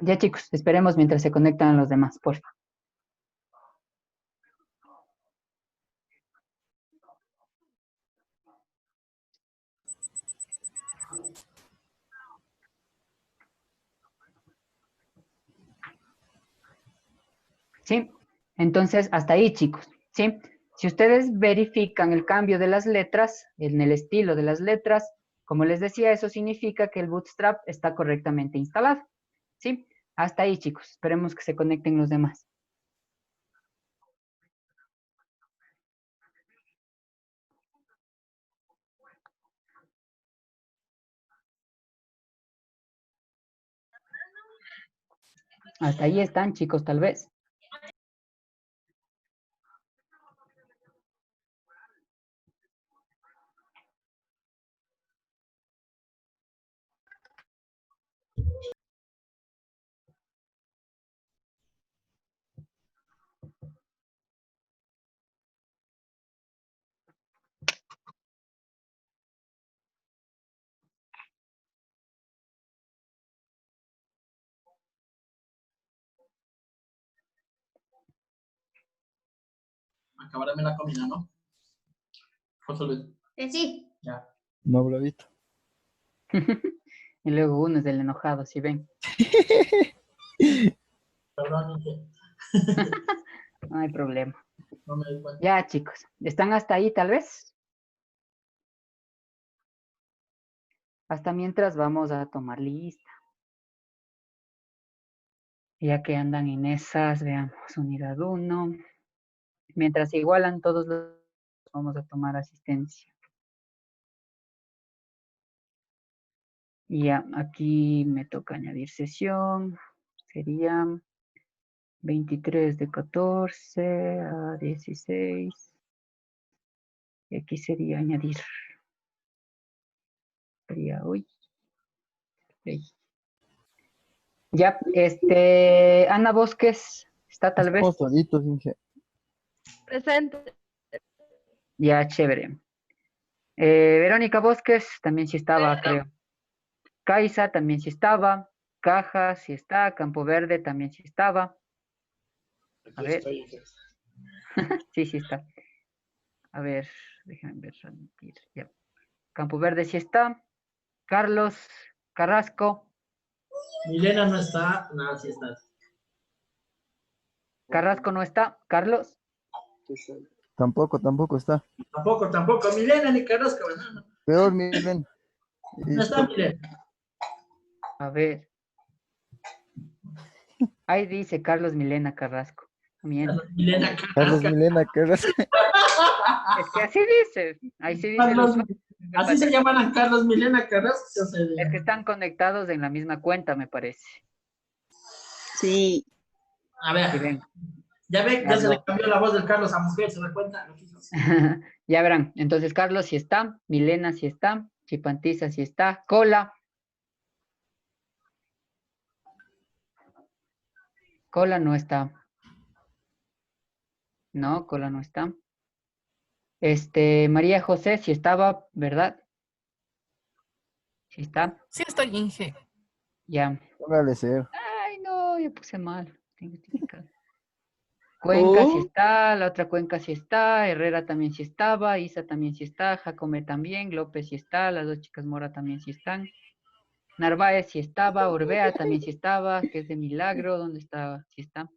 Ya chicos, esperemos mientras se conectan los demás, por favor. ¿Sí? Entonces, hasta ahí, chicos, ¿sí? Si ustedes verifican el cambio de las letras, en el estilo de las letras, como les decía, eso significa que el Bootstrap está correctamente instalado, ¿sí? Hasta ahí, chicos. Esperemos que se conecten los demás. Hasta ahí están, chicos, tal vez. Acabarme la comida, ¿no? José Luis. Sí. Ya. No lo he visto. Y luego uno es del enojado, si ven. Perdón, Inge. No hay problema. No me di cuenta. Ya, chicos. ¿Están hasta ahí, tal vez? Hasta mientras vamos a tomar lista. Ya que andan en esas, veamos, unidad 1. Mientras se igualan todos los, vamos a tomar asistencia. Y ya, aquí me toca añadir sesión. Sería 23 de 14 a 16. Y aquí sería añadir. Sería hoy. Ya, Ana Bosques, ¿está tal vez? Estamos solitos, Inge. Presente. Ya, chévere. Verónica Bosques también sí estaba, creo. Caiza también sí estaba. Caja sí está. Campo Verde también sí estaba. A ver. Sí, sí está. A ver, déjenme ver. Ya. Campo Verde sí está. Carlos Carrasco. Milena no está. Nada, sí está. Carrasco no está. Carlos. Tampoco está. Tampoco. Milena ni Carrasco. No. Peor, miren. No está Milena. A ver. Ahí dice Carlos Milena Carrasco. Miente. Milena Carlos Carrasco. Milena, ¿qué eres? Es que así dice. Ahí sí dice Carlos, los. así se llaman Carlos Milena Carrasco. Es que están conectados en la misma cuenta, me parece. Sí. A ver. Si ven. Ya ve, ya se le cambió la voz del Carlos a mujer, ¿se da cuenta? Ya verán. Entonces, Carlos sí está. Milena sí está. Chipantiza sí está. Cola. Cola no está. No, Cola no está. María José sí estaba, ¿verdad? Sí está. Sí, estoy Inge. Ya. Póngale cero. Ay, no, ya puse mal. Cuenca sí está, la otra Cuenca sí está, Herrera también sí estaba, Isa también sí está, Jacome también, López sí está, las dos chicas Mora también sí están. Narváez sí estaba, Orbea también sí estaba, que es de Milagro, ¿dónde está? Sí está. No,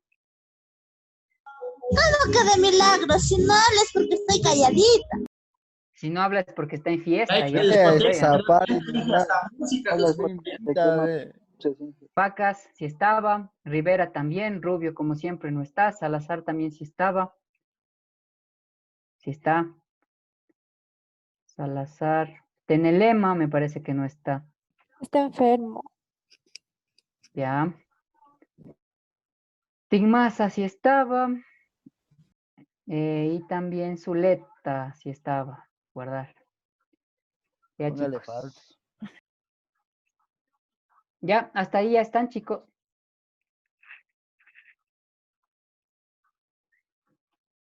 que de milagro, si no hables porque estoy calladita. Si no hablas porque está en fiesta, Ay, ya qué se discoteca, podría. hasta música se escucha. Pacas sí estaba, Rivera también, Rubio como siempre no está, Salazar también sí estaba. Sí está. Salazar. Tenelema me parece que no está. Está enfermo. Ya. Tigmasa sí estaba. Y también Zuleta sí estaba. Guardar. Ya, Póngale chicos. falta. Ya, hasta ahí ya están, chicos.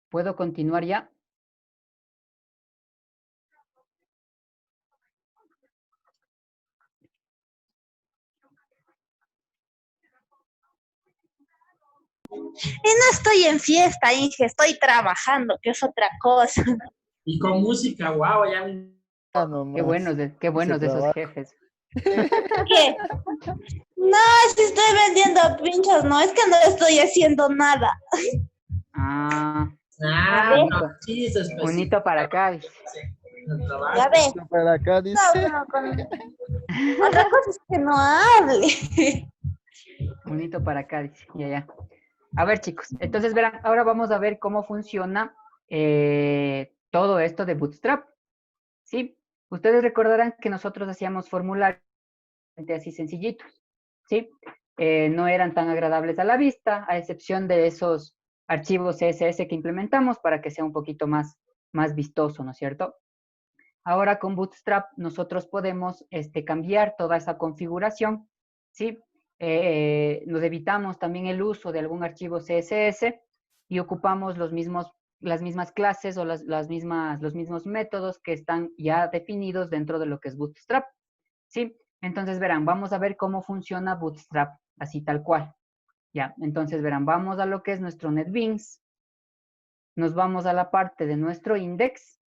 ¿Puedo continuar ya? Y no estoy en fiesta, Inge, estoy trabajando, que es otra cosa. Y con música, wow, ya me... Ah, Qué se buenos de esos trabaja. jefes. ¿Qué? No, si estoy vendiendo pinchos, no, es que no estoy haciendo nada. Ah, Ya Ah, ves, no, bonito. sí, se Bonito para acá, dice. el trabajo. ya ves. Para acá dice. No, otra cosa es que no hable. Bonito para acá, dice. Ya, ya. A ver, chicos, entonces verán, ahora vamos a ver cómo funciona todo esto de Bootstrap. ¿Sí? Ustedes recordarán que nosotros hacíamos formularios así sencillitos. ¿Sí? No eran tan agradables a la vista, a excepción de esos archivos CSS que implementamos para que sea un poquito más vistoso, ¿no es cierto? Ahora con Bootstrap nosotros podemos cambiar toda esa configuración, ¿sí? Nos evitamos también el uso de algún archivo CSS y ocupamos las mismas clases o los mismos métodos que están ya definidos dentro de lo que es Bootstrap, ¿sí? Entonces verán, vamos a ver cómo funciona Bootstrap, así tal cual. Ya, entonces verán, vamos a lo que es nuestro NetBeans, nos vamos a la parte de nuestro index,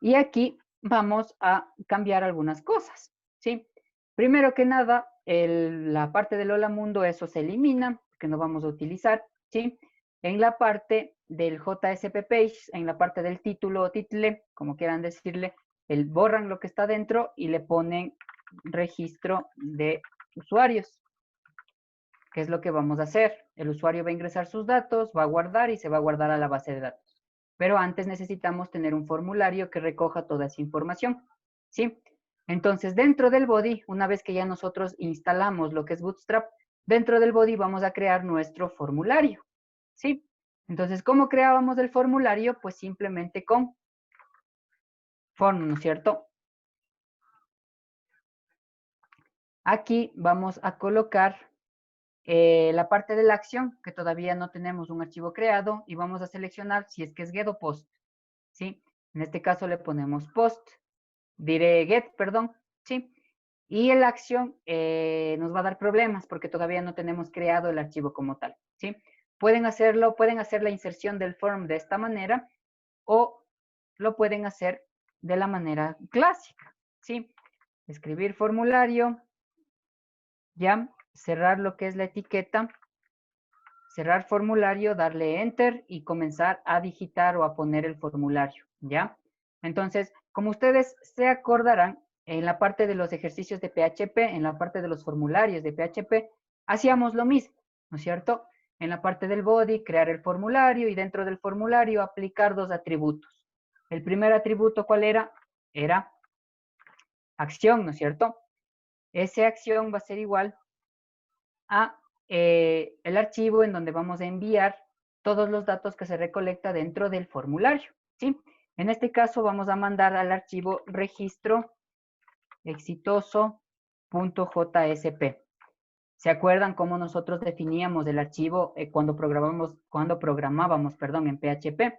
y aquí vamos a cambiar algunas cosas, ¿sí? Primero que nada, la parte del Hola Mundo, eso se elimina, que no vamos a utilizar, ¿sí? En la parte del JSP Page, en la parte del título o title, como quieran decirle, borran lo que está dentro y le ponen registro de usuarios, que es lo que vamos a hacer. El usuario va a ingresar sus datos, va a guardar y se va a guardar a la base de datos. Pero antes necesitamos tener un formulario que recoja toda esa información, ¿sí? Entonces, dentro del body, una vez que ya nosotros instalamos lo que es Bootstrap, dentro del body vamos a crear nuestro formulario, ¿sí? Entonces, ¿cómo creábamos el formulario? Pues simplemente con form, ¿no es cierto? Aquí vamos a colocar la parte de la acción, que todavía no tenemos un archivo creado, y vamos a seleccionar si es que es get o post, ¿sí? En este caso le ponemos post, diré get, perdón, ¿sí? Y la acción nos va a dar problemas porque todavía no tenemos creado el archivo como tal, ¿sí? Pueden hacer la inserción del form de esta manera o lo pueden hacer de la manera clásica, ¿sí? Escribir formulario, ya, cerrar lo que es la etiqueta, cerrar formulario, darle enter y comenzar a digitar o a poner el formulario, ¿ya? Entonces, como ustedes se acordarán, en la parte de los ejercicios de PHP, en la parte de los formularios de PHP, hacíamos lo mismo, ¿no es cierto? En la parte del body, crear el formulario y dentro del formulario aplicar dos atributos. El primer atributo, ¿cuál era? Era acción, ¿no es cierto? Esa acción va a ser igual a el archivo en donde vamos a enviar todos los datos que se recolecta dentro del formulario, ¿sí? En este caso vamos a mandar al archivo registro exitoso.jsp. ¿Se acuerdan cómo nosotros definíamos el archivo cuando programábamos, perdón, en PHP?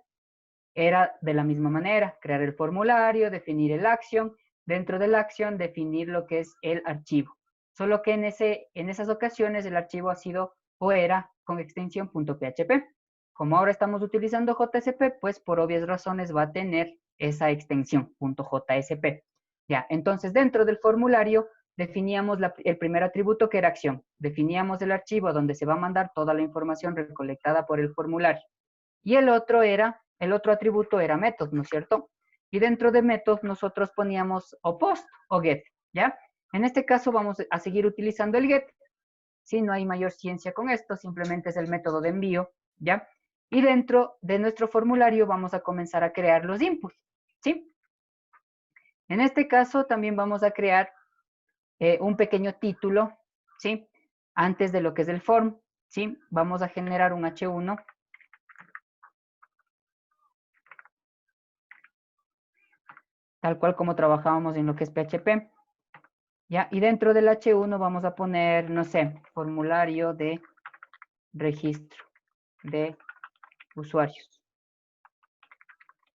Era de la misma manera, crear el formulario, definir el action, dentro del action definir lo que es el archivo. Solo que en esas ocasiones el archivo ha sido o era con extensión .php. Como ahora estamos utilizando JSP, pues por obvias razones va a tener esa extensión .jsp. Ya, entonces dentro del formulario definíamos el primer atributo que era acción. Definíamos el archivo donde se va a mandar toda la información recolectada por el formulario. Y el otro atributo era method, ¿no es cierto? Y dentro de method nosotros poníamos o post o get, ¿ya? En este caso vamos a seguir utilizando el get, ¿sí? No hay mayor ciencia con esto, simplemente es el método de envío, ¿ya? Y dentro de nuestro formulario vamos a comenzar a crear los inputs, ¿sí? En este caso también vamos a crear un pequeño título, ¿sí? Antes de lo que es el form, ¿sí? Vamos a generar un H1, tal cual como trabajábamos en lo que es PHP. ¿Ya? Y dentro del H1 vamos a poner, no sé, formulario de registro de usuarios.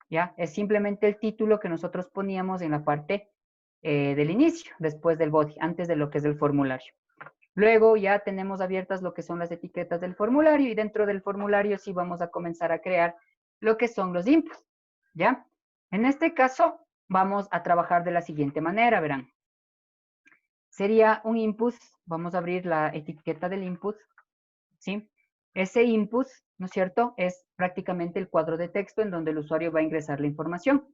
¿Ya? Es simplemente el título que nosotros poníamos en la parte del inicio, después del body, antes de lo que es el formulario. Luego ya tenemos abiertas lo que son las etiquetas del formulario y dentro del formulario sí vamos a comenzar a crear lo que son los inputs, ¿ya? En este caso vamos a trabajar de la siguiente manera, verán. Sería un input, vamos a abrir la etiqueta del input, ¿sí? Ese input, ¿no es cierto?, es prácticamente el cuadro de texto en donde el usuario va a ingresar la información,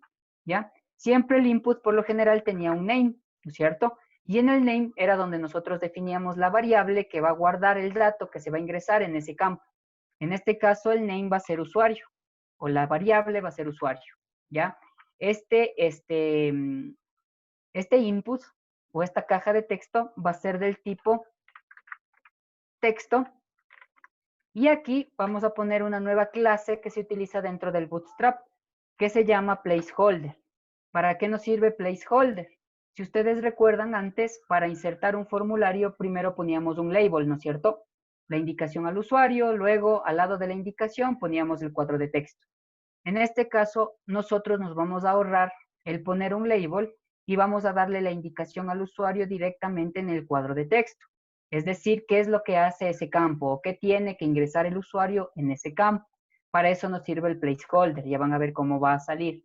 ¿ya? Siempre el input por lo general tenía un name, ¿no es cierto? Y en el name era donde nosotros definíamos la variable que va a guardar el dato que se va a ingresar en ese campo. En este caso el name va a ser usuario, o la variable va a ser usuario, ¿ya? Este input o esta caja de texto va a ser del tipo texto. Y aquí vamos a poner una nueva clase que se utiliza dentro del Bootstrap, que se llama placeholder. ¿Para qué nos sirve placeholder? Si ustedes recuerdan antes, para insertar un formulario, primero poníamos un label, ¿no es cierto? La indicación al usuario, luego al lado de la indicación poníamos el cuadro de texto. En este caso, nosotros nos vamos a ahorrar el poner un label y vamos a darle la indicación al usuario directamente en el cuadro de texto. Es decir, qué es lo que hace ese campo o qué tiene que ingresar el usuario en ese campo. Para eso nos sirve el placeholder. Ya van a ver cómo va a salir.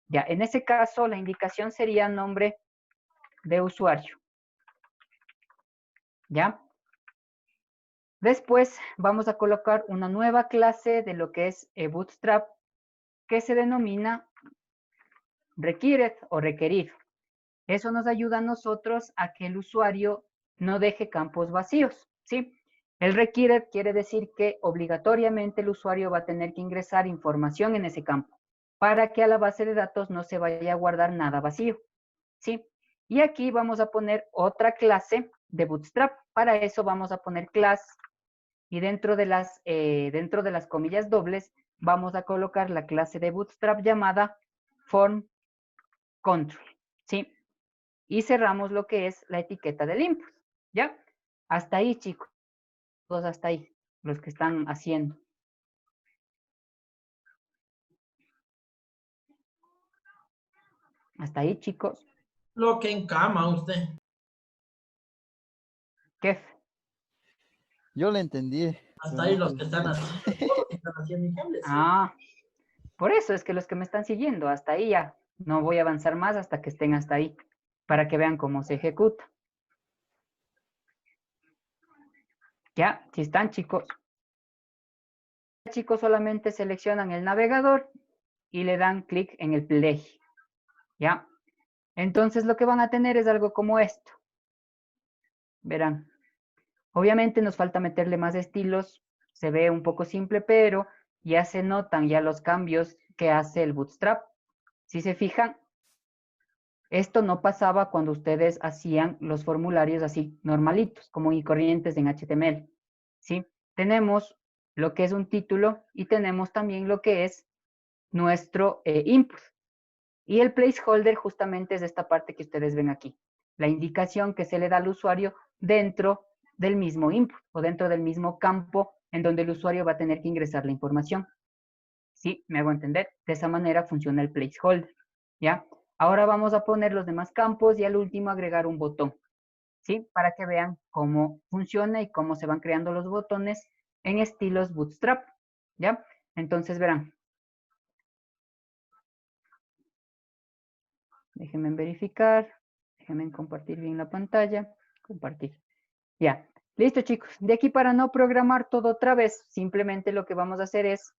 Ya, en ese caso, la indicación sería nombre de usuario. ¿Ya? Después vamos a colocar una nueva clase de lo que es Bootstrap que se denomina required o requerir. Eso nos ayuda a nosotros a que el usuario no deje campos vacíos, ¿sí? El required quiere decir que obligatoriamente el usuario va a tener que ingresar información en ese campo para que a la base de datos no se vaya a guardar nada vacío, ¿sí? Y aquí vamos a poner otra clase de Bootstrap. Para eso vamos a poner class y dentro de las comillas dobles vamos a colocar la clase de Bootstrap llamada form control, ¿sí? Y cerramos lo que es la etiqueta del input, ¿ya? Hasta ahí, chicos, todos hasta ahí, los que están haciendo. Hasta ahí, chicos. Lo que encama usted. ¿Qué? Yo le entendí. Hasta pero ahí no los sé que si están usted. haciendo. Todos los que están haciendo iguales. Ah, por eso es que los que me están siguiendo, hasta ahí ya. No voy a avanzar más hasta que estén hasta ahí, para que vean cómo se ejecuta. Ya, si están, chicos. Chicos, solamente seleccionan el navegador y le dan clic en el play. ¿Ya? Entonces lo que van a tener es algo como esto. Verán. Obviamente nos falta meterle más estilos. Se ve un poco simple, pero ya se notan ya los cambios que hace el Bootstrap. Si se fijan, esto no pasaba cuando ustedes hacían los formularios así normalitos, como y corrientes en HTML. ¿Sí? Tenemos lo que es un título y tenemos también lo que es nuestro input. Y el placeholder justamente es esta parte que ustedes ven aquí. La indicación que se le da al usuario dentro del mismo input o dentro del mismo campo en donde el usuario va a tener que ingresar la información. ¿Sí? ¿Me hago entender? De esa manera funciona el placeholder. ¿Ya? Ahora vamos a poner los demás campos y al último agregar un botón. ¿Sí? Para que vean cómo funciona y cómo se van creando los botones en estilos Bootstrap. ¿Ya? Entonces verán. Déjenme verificar. Déjenme compartir bien la pantalla. Compartir. Ya. Listo, chicos. De aquí para no programar todo otra vez, simplemente lo que vamos a hacer es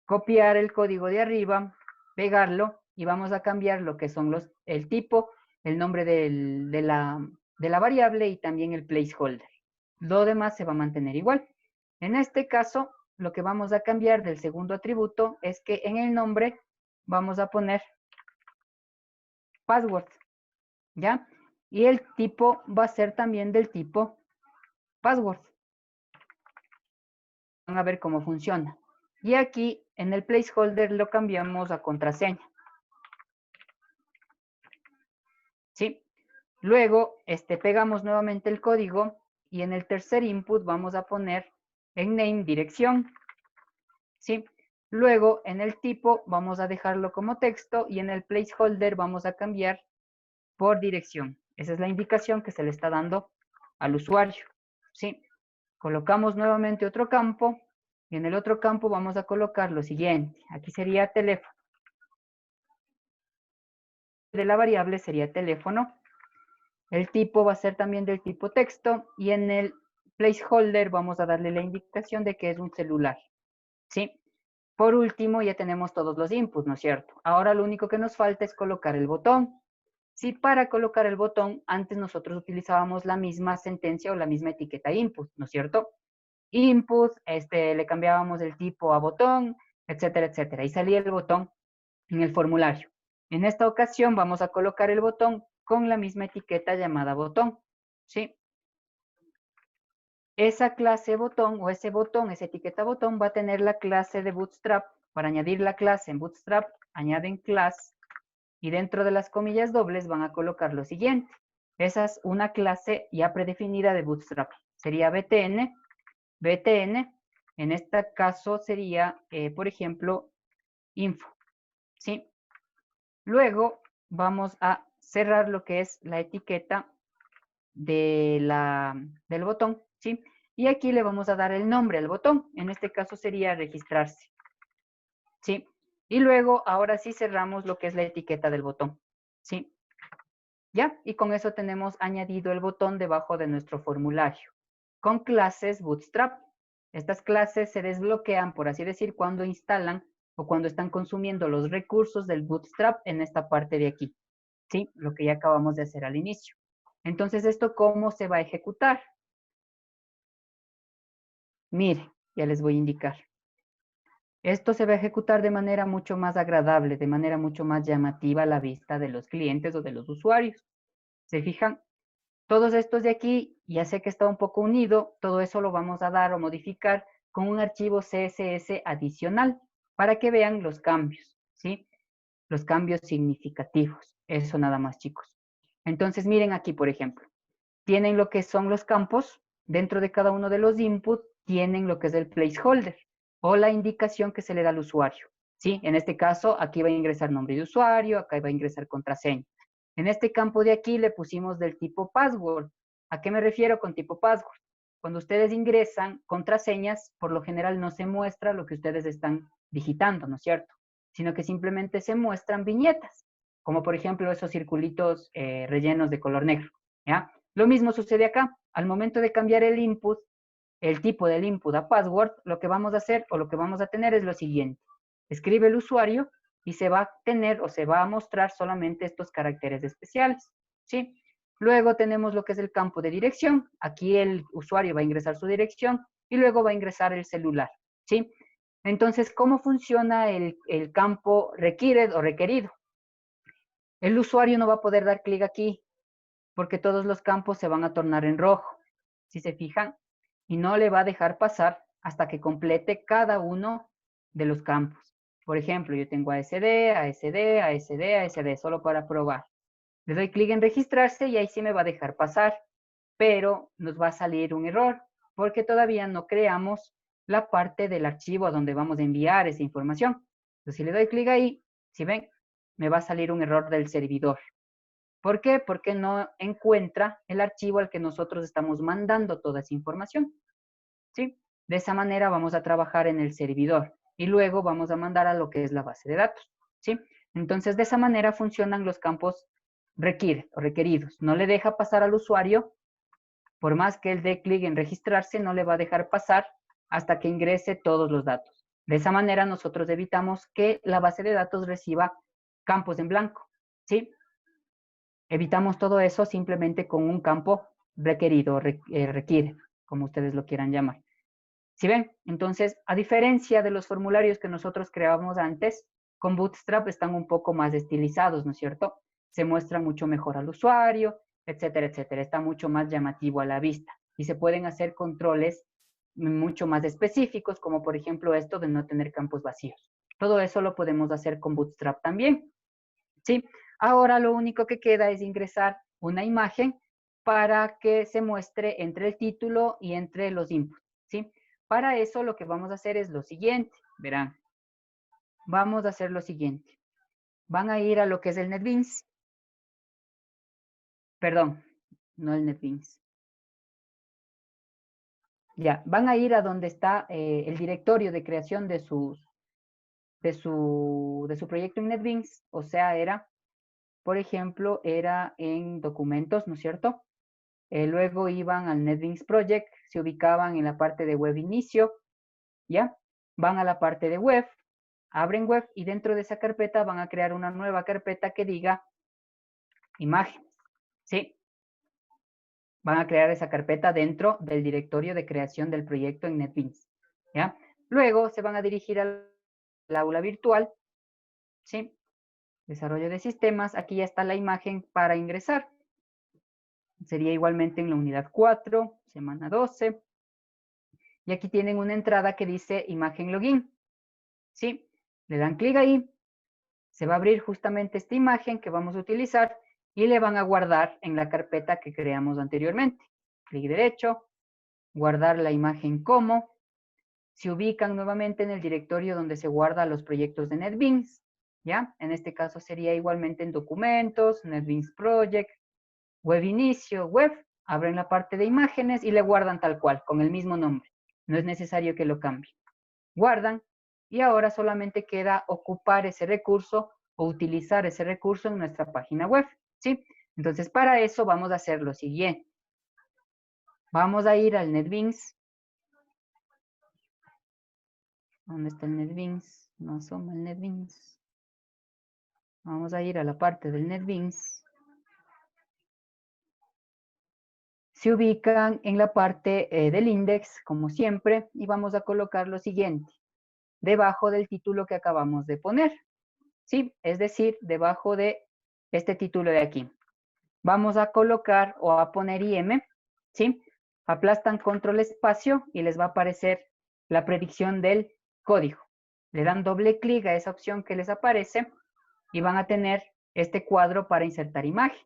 copiar el código de arriba, pegarlo y vamos a cambiar lo que son el tipo, el nombre de la variable y también el placeholder. Lo demás se va a mantener igual. En este caso, lo que vamos a cambiar del segundo atributo es que en el nombre vamos a poner password, ¿ya? Y el tipo va a ser también del tipo password. Van a ver cómo funciona. Y aquí en el placeholder lo cambiamos a contraseña. ¿Sí? Luego pegamos nuevamente el código y en el tercer input vamos a poner en name dirección. ¿Sí? Luego en el tipo vamos a dejarlo como texto y en el placeholder vamos a cambiar por dirección. Esa es la indicación que se le está dando al usuario. ¿sí? Colocamos nuevamente otro campo y en el otro campo vamos a colocar lo siguiente. Aquí sería teléfono. De la variable sería teléfono. El tipo va a ser también del tipo texto y en el placeholder vamos a darle la indicación de que es un celular, ¿sí? Por último, ya tenemos todos los inputs, ¿no es cierto? Ahora lo único que nos falta es colocar el botón. Si para colocar el botón, antes nosotros utilizábamos la misma sentencia o la misma etiqueta input, ¿no es cierto? Input, le cambiábamos el tipo a botón, etcétera, etcétera. Y salía el botón en el formulario. En esta ocasión vamos a colocar el botón con la misma etiqueta llamada botón, ¿sí? Esa clase botón o ese botón, esa etiqueta botón va a tener la clase de Bootstrap. Para añadir la clase en Bootstrap, añaden class y dentro de las comillas dobles van a colocar lo siguiente. Esa es una clase ya predefinida de Bootstrap. Sería btn, btn, en este caso sería, por ejemplo, info, ¿sí? Luego vamos a cerrar lo que es la etiqueta del botón, ¿sí? Y aquí le vamos a dar el nombre al botón. En este caso sería registrarse, ¿sí? Y luego, ahora sí cerramos lo que es la etiqueta del botón, ¿sí? ¿Ya? Y con eso tenemos añadido el botón debajo de nuestro formulario. Con clases Bootstrap. Estas clases se desbloquean, por así decir, cuando instalan o cuando están consumiendo los recursos del Bootstrap en esta parte de aquí, ¿sí? Lo que ya acabamos de hacer al inicio. Entonces, ¿esto cómo se va a ejecutar? Mire, ya les voy a indicar. Esto se va a ejecutar de manera mucho más agradable, de manera mucho más llamativa a la vista de los clientes o de los usuarios. ¿Se fijan? Todos estos de aquí, ya sé que está un poco unido, todo eso lo vamos a dar o modificar con un archivo CSS adicional para que vean los cambios, ¿sí? Los cambios significativos. Eso nada más, chicos. Entonces, miren aquí, por ejemplo. Tienen lo que son los campos. Dentro de cada uno de los inputs tienen lo que es el placeholder o la indicación que se le da al usuario. ¿Sí? En este caso, aquí va a ingresar nombre de usuario, acá va a ingresar contraseña. En este campo de aquí le pusimos del tipo password. ¿A qué me refiero con tipo password? Cuando ustedes ingresan contraseñas, por lo general no se muestra lo que ustedes están digitando, ¿no es cierto? Sino que simplemente se muestran viñetas, como por ejemplo esos circulitos rellenos de color negro, ¿ya? Lo mismo sucede acá. Al momento de cambiar el input, el tipo del input a password, lo que vamos a hacer o lo que vamos a tener es lo siguiente. Escribe el usuario y se va a tener o se va a mostrar solamente estos caracteres especiales, ¿sí? Luego tenemos lo que es el campo de dirección. Aquí el usuario va a ingresar su dirección y luego va a ingresar el celular, ¿sí? Entonces, ¿cómo funciona el campo required o requerido? El usuario no va a poder dar clic aquí porque todos los campos se van a tornar en rojo, si se fijan, y no le va a dejar pasar hasta que complete cada uno de los campos. Por ejemplo, yo tengo ASD, ASD, ASD, ASD, solo para probar. Le doy clic en registrarse y ahí sí me va a dejar pasar, pero nos va a salir un error, porque todavía no creamos la parte del archivo a donde vamos a enviar esa información. Entonces, si le doy clic ahí, si ven, me va a salir un error del servidor. ¿Por qué? Porque no encuentra el archivo al que nosotros estamos mandando toda esa información, ¿sí? De esa manera vamos a trabajar en el servidor y luego vamos a mandar a lo que es la base de datos, ¿sí? Entonces, de esa manera funcionan los campos requiere o requeridos. No le deja pasar al usuario, por más que él dé clic en registrarse, no le va a dejar pasar hasta que ingrese todos los datos. De esa manera nosotros evitamos que la base de datos reciba campos en blanco, ¿sí? Evitamos todo eso simplemente con un campo requerido, requiere, como ustedes lo quieran llamar. ¿Sí ven? Entonces, a diferencia de los formularios que nosotros creábamos antes, con Bootstrap están un poco más estilizados, ¿no es cierto? Se muestra mucho mejor al usuario, etcétera, etcétera. Está mucho más llamativo a la vista. Y se pueden hacer controles mucho más específicos, como por ejemplo esto de no tener campos vacíos. Todo eso lo podemos hacer con Bootstrap también, ¿sí? Ahora lo único que queda es ingresar una imagen para que se muestre entre el título y entre los inputs, ¿sí? Para eso lo que vamos a hacer es lo siguiente, verán. Vamos a hacer lo siguiente. Van a ir a lo que es el NetBeans. Perdón, no el NetBeans. Ya, van a ir a donde está el directorio de creación de su proyecto en NetBeans. O sea, era, por ejemplo, era en documentos, ¿no es cierto? Luego iban al NetBeans Project, se ubicaban en la parte de web inicio, ¿ya? Van a la parte de web, abren web y dentro de esa carpeta van a crear una nueva carpeta que diga imágenes, ¿sí? Van a crear esa carpeta dentro del directorio de creación del proyecto en NetBeans, ¿ya? Luego se van a dirigir al aula virtual, ¿sí? Desarrollo de sistemas, aquí ya está la imagen para ingresar. Sería igualmente en la unidad 4, semana 12. Y aquí tienen una entrada que dice imagen login, ¿sí? Le dan clic ahí, se va a abrir justamente esta imagen que vamos a utilizar y le van a guardar en la carpeta que creamos anteriormente. Clic derecho, guardar la imagen como. Se ubican nuevamente en el directorio donde se guardan los proyectos de NetBeans, ¿ya? En este caso sería igualmente en documentos, NetBeans Project, web inicio, web, abren la parte de imágenes y le guardan tal cual, con el mismo nombre. No es necesario que lo cambie. Guardan y ahora solamente queda ocupar ese recurso o utilizar ese recurso en nuestra página web, ¿sí? Entonces, para eso vamos a hacer lo siguiente. Vamos a ir al NetBeans. ¿Dónde está el NetBeans? No asoma el NetBeans. Vamos a ir a la parte del NetBeans. Se ubican en la parte del index, como siempre, y vamos a colocar lo siguiente, debajo del título que acabamos de poner, ¿sí? Es decir, debajo de este título de aquí. Vamos a colocar o a poner IM, ¿sí? Aplastan control espacio y les va a aparecer la predicción del código. Le dan doble clic a esa opción que les aparece y van a tener este cuadro para insertar imagen.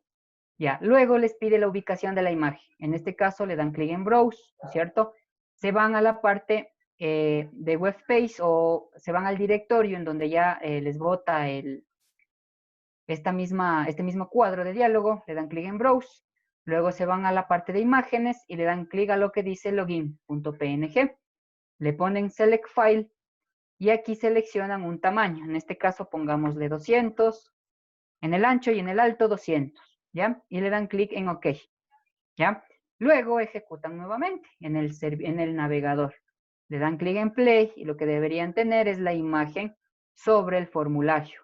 Ya, luego les pide la ubicación de la imagen. En este caso le dan clic en Browse, ¿no es cierto? Se van a la parte de web page o se van al directorio en donde ya les bota este mismo cuadro de diálogo, le dan clic en Browse, luego se van a la parte de imágenes y le dan clic a lo que dice login.png, le ponen Select File y aquí seleccionan un tamaño, en este caso pongámosle 200, en el ancho y en el alto 200, ¿ya? Y le dan clic en OK, ¿ya? Luego ejecutan nuevamente en el navegador. Le dan clic en Play y lo que deberían tener es la imagen sobre el formulario.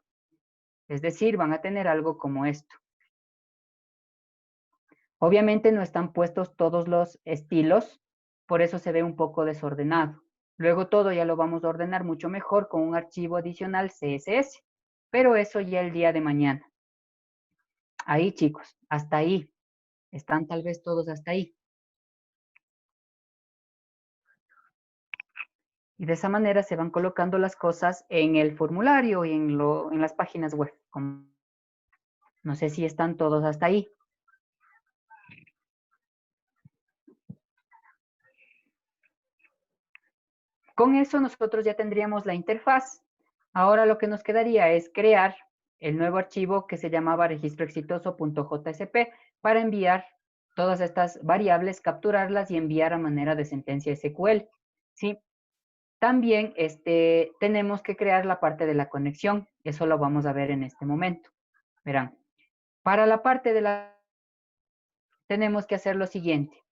Es decir, van a tener algo como esto. Obviamente no están puestos todos los estilos, por eso se ve un poco desordenado. Luego todo ya lo vamos a ordenar mucho mejor con un archivo adicional CSS, pero eso ya el día de mañana. Ahí, chicos, hasta ahí. Están tal vez todos hasta ahí. Y de esa manera se van colocando las cosas en el formulario y en las páginas web. No sé si están todos hasta ahí. Con eso nosotros ya tendríamos la interfaz. Ahora lo que nos quedaría es crear el nuevo archivo que se llamaba registroexitoso.jsp para enviar todas estas variables, capturarlas y enviar a manera de sentencia SQL, ¿sí? También tenemos que crear la parte de la conexión. Eso lo vamos a ver en este momento. Verán, para la parte de la... tenemos que hacer lo siguiente.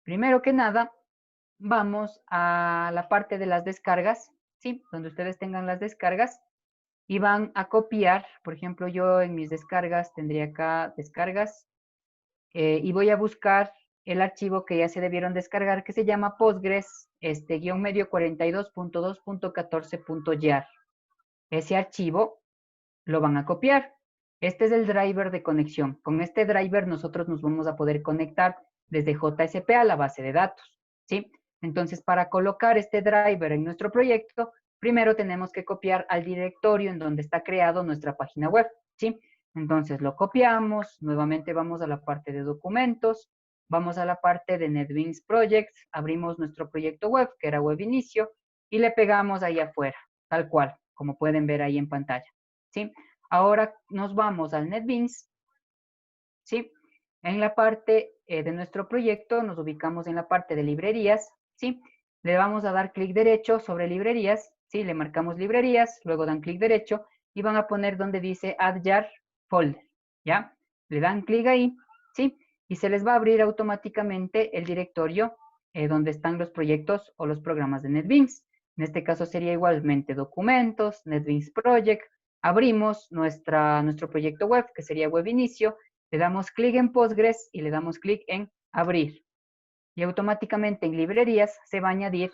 Primero que nada, vamos a la parte de las descargas, ¿sí? Donde ustedes tengan las descargas y van a copiar, por ejemplo, yo en mis descargas tendría acá descargas y voy a buscar el archivo que ya se debieron descargar que se llama Postgres, guión medio 42.2.14.jar. Ese archivo lo van a copiar. Este es el driver de conexión. Con este driver nosotros nos vamos a poder conectar desde JSP a la base de datos, ¿sí? Entonces, para colocar este driver en nuestro proyecto, primero tenemos que copiar al directorio en donde está creado nuestra página web, ¿sí? Entonces, lo copiamos, nuevamente vamos a la parte de documentos, vamos a la parte de NetBeans Projects, abrimos nuestro proyecto web, que era web inicio, y le pegamos ahí afuera, tal cual, como pueden ver ahí en pantalla, ¿sí? Ahora nos vamos al NetBeans, ¿sí? En la parte de nuestro proyecto nos ubicamos en la parte de librerías, ¿sí? Le vamos a dar clic derecho sobre librerías, ¿sí? Le marcamos librerías, luego dan clic derecho y van a poner donde dice Add Jar Folder, ¿ya? Le dan clic ahí, ¿sí? Y se les va a abrir automáticamente el directorio donde están los proyectos o los programas de NetBeans. En este caso sería igualmente documentos, NetBeans Project. Abrimos nuestro proyecto web, que sería web inicio, le damos clic en Postgres y le damos clic en abrir. Y automáticamente en librerías se va a añadir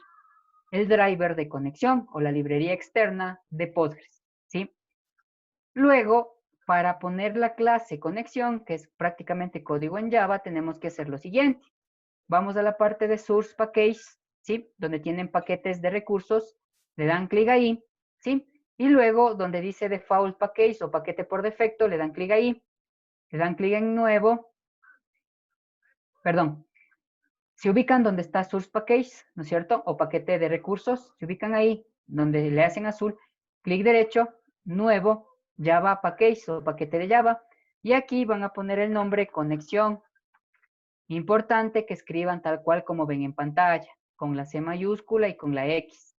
el driver de conexión o la librería externa de Postgres, ¿sí? Luego, para poner la clase conexión, que es prácticamente código en Java, tenemos que hacer lo siguiente. Vamos a la parte de Source Package, ¿sí? Donde tienen paquetes de recursos, le dan clic ahí, ¿sí? Y luego, donde dice Default Package o paquete por defecto, le dan clic ahí, le dan clic en nuevo, perdón, se ubican donde está Source Package, ¿no es cierto? O paquete de recursos, se ubican ahí, donde le hacen azul, clic derecho, nuevo, Java Package o paquete de Java, y aquí van a poner el nombre conexión. Importante que escriban tal cual como ven en pantalla, con la C mayúscula y con la X,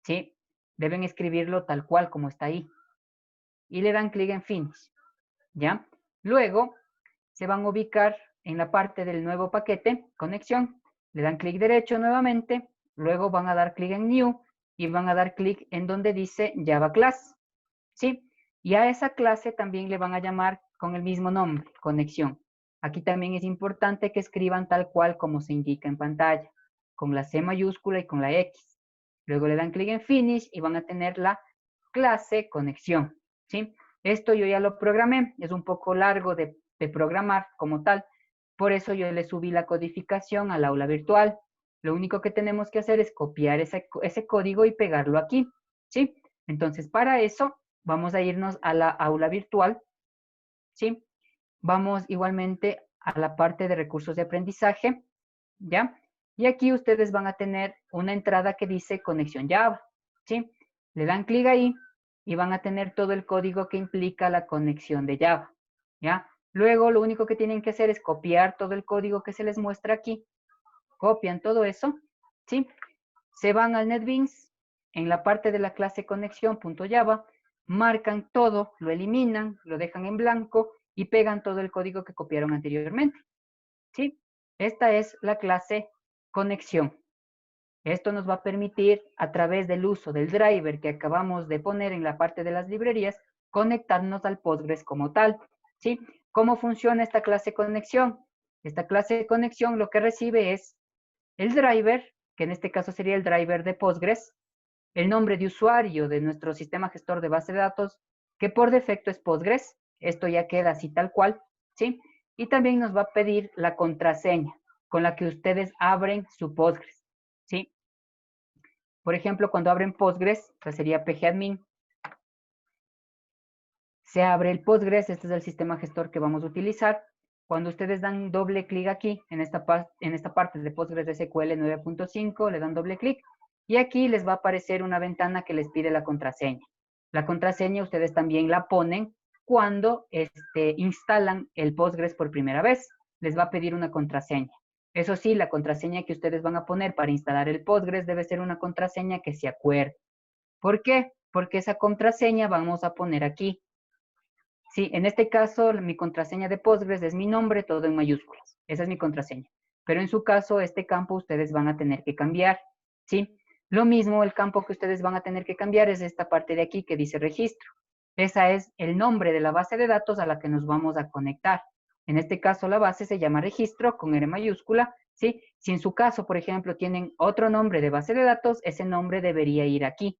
¿sí? Deben escribirlo tal cual como está ahí. Y le dan clic en Finish, ¿ya? Luego, se van a ubicar en la parte del nuevo paquete, conexión, le dan clic derecho nuevamente, luego van a dar clic en New y van a dar clic en donde dice Java Class, ¿sí? Y a esa clase también le van a llamar con el mismo nombre, conexión. Aquí también es importante que escriban tal cual como se indica en pantalla, con la C mayúscula y con la X. Luego le dan clic en Finish y van a tener la clase conexión, ¿sí? Esto yo ya lo programé, es un poco largo de programar como tal, por eso yo le subí la codificación al aula virtual. Lo único que tenemos que hacer es copiar ese código y pegarlo aquí, ¿sí? Entonces, para eso, vamos a irnos a la aula virtual, ¿sí? Vamos igualmente a la parte de recursos de aprendizaje, ¿ya? Y aquí ustedes van a tener una entrada que dice conexión Java, ¿sí? Le dan clic ahí y van a tener todo el código que implica la conexión de Java, ¿ya? Luego lo único que tienen que hacer es copiar todo el código que se les muestra aquí, copian todo eso, ¿sí? Se van al NetBeans, en la parte de la clase conexión.java, marcan todo, lo eliminan, lo dejan en blanco y pegan todo el código que copiaron anteriormente, ¿sí? Esta es la clase conexión. Esto nos va a permitir, a través del uso del driver que acabamos de poner en la parte de las librerías, conectarnos al Postgres como tal, ¿sí? ¿Cómo funciona esta clase conexión? Esta clase de conexión lo que recibe es el driver, que en este caso sería el driver de Postgres, el nombre de usuario de nuestro sistema gestor de base de datos, que por defecto es Postgres, esto ya queda así tal cual, ¿sí? Y también nos va a pedir la contraseña con la que ustedes abren su Postgres, ¿sí? Por ejemplo, cuando abren Postgres, que sería pgadmin, se abre el Postgres, este es el sistema gestor que vamos a utilizar. Cuando ustedes dan doble clic aquí, en esta parte de Postgres SQL 9.5, le dan doble clic, y aquí les va a aparecer una ventana que les pide la contraseña. La contraseña ustedes también la ponen cuando instalan el Postgres por primera vez. Les va a pedir una contraseña. Eso sí, la contraseña que ustedes van a poner para instalar el Postgres debe ser una contraseña que se acuerde. ¿Por qué? Porque esa contraseña vamos a poner aquí. Sí, en este caso mi contraseña de Postgres es mi nombre, todo en mayúsculas. Esa es mi contraseña. Pero en su caso, este campo ustedes van a tener que cambiar, ¿sí? Lo mismo, el campo que ustedes van a tener que cambiar es esta parte de aquí que dice registro. Esa es el nombre de la base de datos a la que nos vamos a conectar. En este caso, la base se llama registro con R mayúscula, ¿sí? Si en su caso, por ejemplo, tienen otro nombre de base de datos, ese nombre debería ir aquí,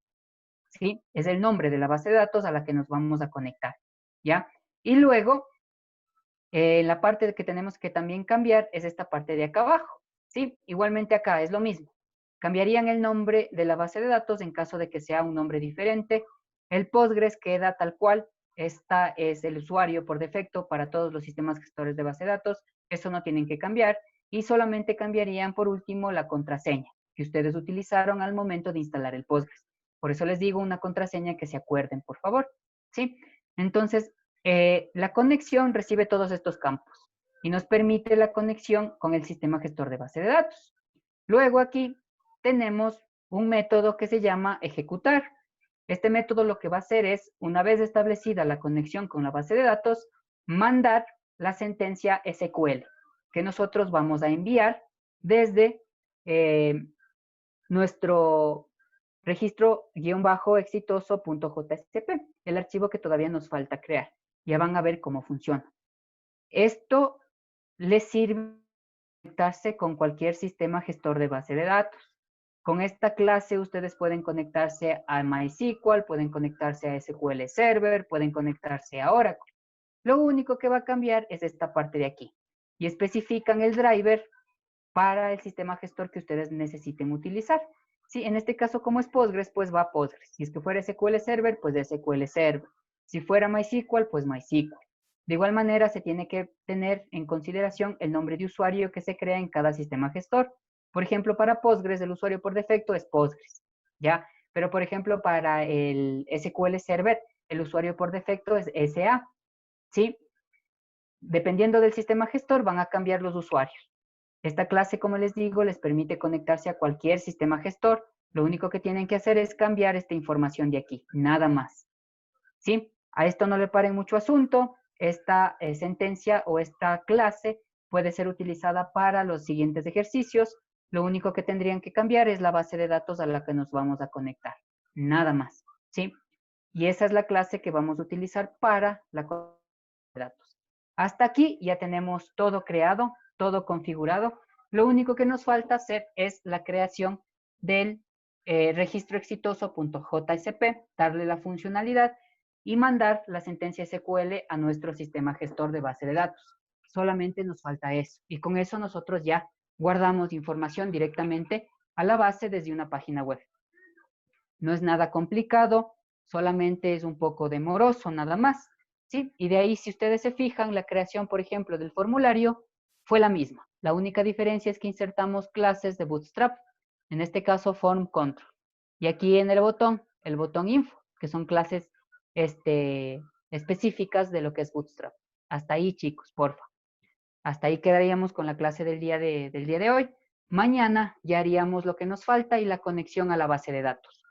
¿sí? Es el nombre de la base de datos a la que nos vamos a conectar, ¿ya? Y luego, la parte que tenemos que también cambiar es esta parte de acá abajo, ¿sí? Igualmente acá es lo mismo. Cambiarían el nombre de la base de datos en caso de que sea un nombre diferente. El Postgres queda tal cual. Esta es el usuario por defecto para todos los sistemas gestores de base de datos. Eso no tienen que cambiar. Y solamente cambiarían, por último, la contraseña que ustedes utilizaron al momento de instalar el Postgres. Por eso les digo una contraseña que se acuerden, por favor, ¿sí? Entonces, la conexión recibe todos estos campos. y nos permite la conexión con el sistema gestor de base de datos. Luego aquí tenemos un método que se llama ejecutar. Este método lo que va a hacer es, una vez establecida la conexión con la base de datos, mandar la sentencia SQL que nosotros vamos a enviar desde nuestro registro-exitoso.jsp, el archivo que todavía nos falta crear. Ya van a ver cómo funciona. Esto les sirve para conectarse con cualquier sistema gestor de base de datos. Con esta clase ustedes pueden conectarse a MySQL, pueden conectarse a SQL Server, pueden conectarse a Oracle. Lo único que va a cambiar es esta parte de aquí. Y especifican el driver para el sistema gestor que ustedes necesiten utilizar. Sí, en este caso, como es Postgres, pues va Postgres. Si es que fuera SQL Server, pues de SQL Server. Si fuera MySQL, pues MySQL. De igual manera, se tiene que tener en consideración el nombre de usuario que se crea en cada sistema gestor. Por ejemplo, para Postgres, el usuario por defecto es Postgres, ¿ya? Pero, por ejemplo, para el SQL Server, el usuario por defecto es SA, ¿sí? Dependiendo del sistema gestor, van a cambiar los usuarios. Esta clase, como les digo, les permite conectarse a cualquier sistema gestor. Lo único que tienen que hacer es cambiar esta información de aquí, nada más. ¿Sí? A esto no le paren mucho asunto. Esta sentencia o esta clase puede ser utilizada para los siguientes ejercicios. Lo único que tendrían que cambiar es la base de datos a la que nos vamos a conectar. Nada más. ¿Sí? Y esa es la clase que vamos a utilizar para la conexión de datos. Hasta aquí ya tenemos todo creado, todo configurado. Lo único que nos falta hacer es la creación del registro exitoso.jsp, darle la funcionalidad y mandar la sentencia SQL a nuestro sistema gestor de base de datos. Solamente nos falta eso. Y con eso nosotros ya guardamos información directamente a la base desde una página web. No es nada complicado, solamente es un poco demoroso, nada más. ¿Sí? Y de ahí, si ustedes se fijan, la creación, por ejemplo, del formulario fue la misma. La única diferencia es que insertamos clases de Bootstrap, en este caso Form Control. Y aquí en el botón Info, que son clases específicas de lo que es Bootstrap. Hasta ahí, chicos, porfa. Hasta ahí quedaríamos con la clase del día de hoy. Mañana ya haríamos lo que nos falta y la conexión a la base de datos.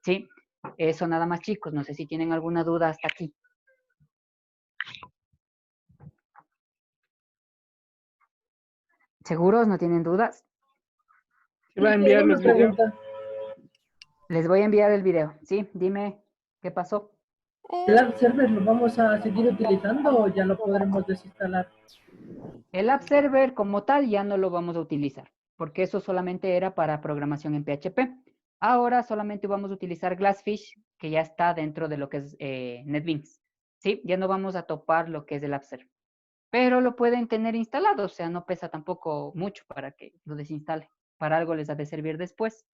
¿Sí? Eso nada más, chicos. No sé si tienen alguna duda hasta aquí. ¿Seguros? ¿No tienen dudas? Te va a enviar los videos. Les voy a enviar el video. Sí, dime qué pasó. ¿El app server lo vamos a seguir utilizando o ya lo podremos desinstalar? El app server como tal ya no lo vamos a utilizar, porque eso solamente era para programación en PHP. Ahora solamente vamos a utilizar Glassfish, que ya está dentro de lo que es NetBeans. Sí, ya no vamos a topar lo que es el app server. Pero lo pueden tener instalado, o sea, no pesa tampoco mucho para que lo desinstale. Para algo les ha de servir después.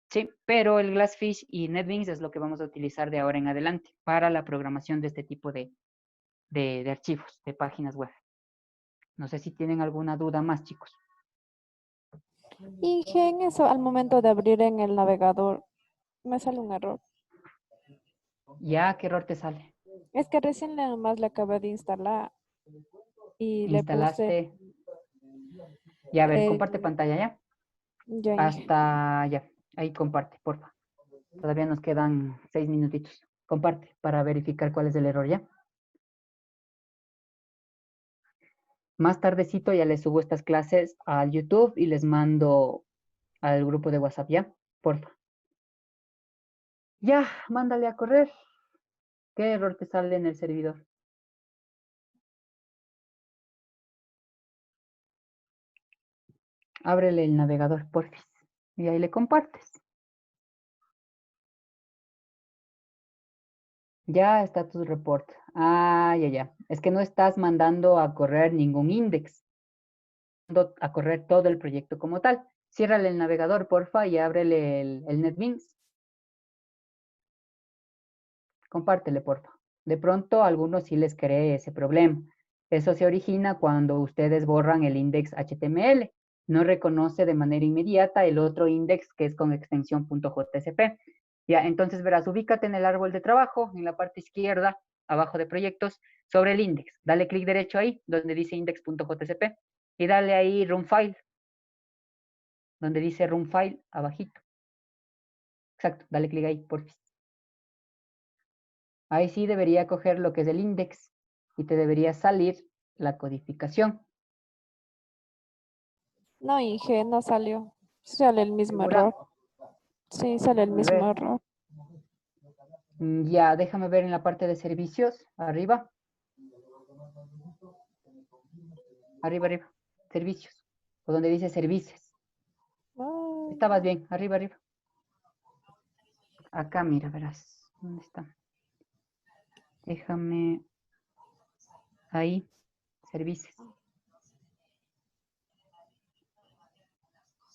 Sí, pero el Glassfish y NetBeans es lo que vamos a utilizar de ahora en adelante para la programación de este tipo de archivos, de páginas web. No sé si tienen alguna duda más, chicos. Inge, en eso, al momento de abrir en el navegador, me sale un error. ¿Ya qué error te sale? Es que recién nada más le acabé de instalar y le puse... Instalaste. Ya, a ver, eh, comparte pantalla ya. ya, Inge. Hasta ya. Ahí comparte, porfa. Todavía nos quedan 6 minutitos. Comparte para verificar cuál es el error ya. Más tardecito ya les subo estas clases al YouTube y les mando al grupo de WhatsApp ya, porfa. Ya, mándale a correr. ¿Qué error te sale en el servidor? Ábrele el navegador, porfis. Y ahí le compartes. Ya está tu report. Ah, ya. Es que no estás mandando a correr ningún index. A correr todo el proyecto como tal. Ciérrale el navegador, porfa, y ábrele el NetBeans. Compártele, porfa. De pronto a algunos sí les cree ese problema. Eso se origina cuando ustedes borran el index HTML. No reconoce de manera inmediata el otro index que es con extensión .jsp. Ya, entonces verás, ubícate en el árbol de trabajo, en la parte izquierda abajo de proyectos, sobre el index. Dale clic derecho ahí, donde dice index.jcp, y dale ahí run file, donde dice run file, abajito. Exacto, dale clic ahí, porfis. Ahí sí debería coger lo que es el index, y te debería salir la codificación. No, Inge, no salió. Sale el mismo ¿Segura? error. Sí, sale el A mismo ver. error. Ya, déjame ver en la parte de servicios, arriba. Arriba, arriba. Servicios. O donde dice servicios. Ah, Estabas bien, arriba, arriba. Acá, mira, verás. ¿Dónde está? Déjame. Ahí. Servicios.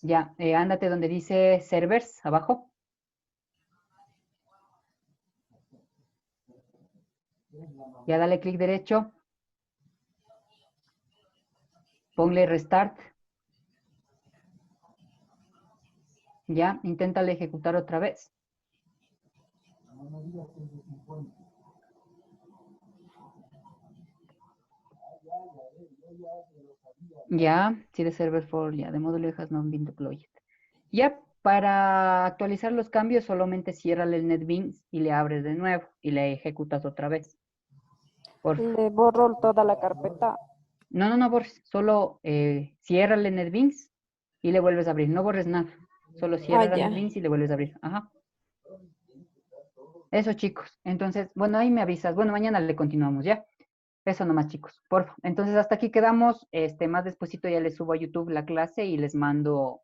Ya, ándate donde dice servers, abajo. Ya dale clic derecho. Ponle restart. Ya, inténtale ejecutar otra vez. Ya, si de server for, ya, de módulo has not been deployed. Ya, para actualizar los cambios, solamente ciérrale el NetBeans y le abres de nuevo y le ejecutas otra vez. Porfa. le borro toda la carpeta. No borres, solo ciérrale NetBeans y le vuelves a abrir. No borres nada, solo cierra ya. NetBeans y le vuelves a abrir. Ajá. Eso, chicos. Entonces, bueno, ahí me avisas. Bueno, mañana le continuamos, ¿ya? Eso nomás, chicos, porfa. Entonces, hasta aquí quedamos. Más despuesito ya les subo a YouTube la clase y les mando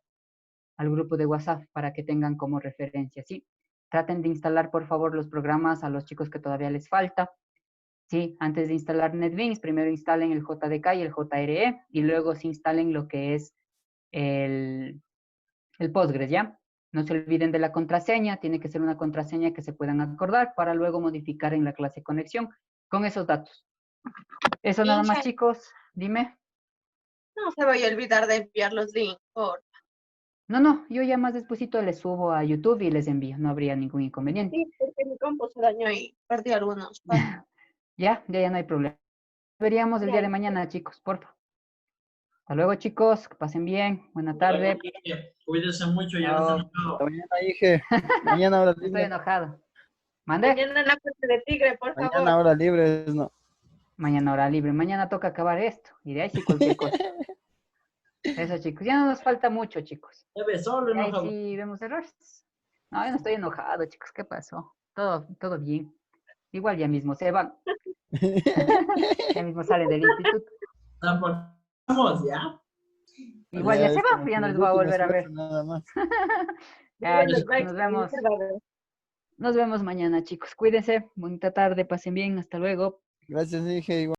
al grupo de WhatsApp para que tengan como referencia, ¿sí? Traten de instalar, por favor, los programas a los chicos que todavía les falta. Sí, antes de instalar NetBeans, primero instalen el JDK y el JRE y luego se instalen lo que es el Postgres, ¿ya? No se olviden de la contraseña, tiene que ser una contraseña que se puedan acordar para luego modificar en la clase conexión con esos datos. Eso nada más, Inge, chicos. Dime. no se vaya a olvidar de enviar los links, por No, yo ya más despuesito les subo a YouTube y les envío, no habría ningún inconveniente. sí, porque mi compu se dañó y perdí algunos pasos. Ya no hay problema. Veríamos el día de mañana, chicos, porfa. Hasta luego, chicos, que pasen bien. Buena tarde. Cuídense mucho, ya no Chao. están enojados. Hasta mañana, dije. Mañana hora Estoy libre. enojado. ¿Mande? Mañana en la fuente de Tigre, por Mañana favor. hora libre, no. Mañana hora libre. Mañana toca acabar esto. Y de ahí sí cualquier cosa. Eso, chicos. Ya no nos falta mucho, chicos. Ya ves, solo Y ahí enojado. sí vemos errores. No, yo no estoy enojado, chicos. ¿Qué pasó? Todo bien. Igual ya mismo se van. Ya mismo salen del instituto. Vamos, ¿ya? Igual Ya ya se es van, como pues ya que no las les voy a últimas volver a clases ver. nada más. Ya, Los chicos, likes, nos vemos mañana, chicos. Cuídense, bonita tarde, pasen bien, hasta luego. Gracias, dije.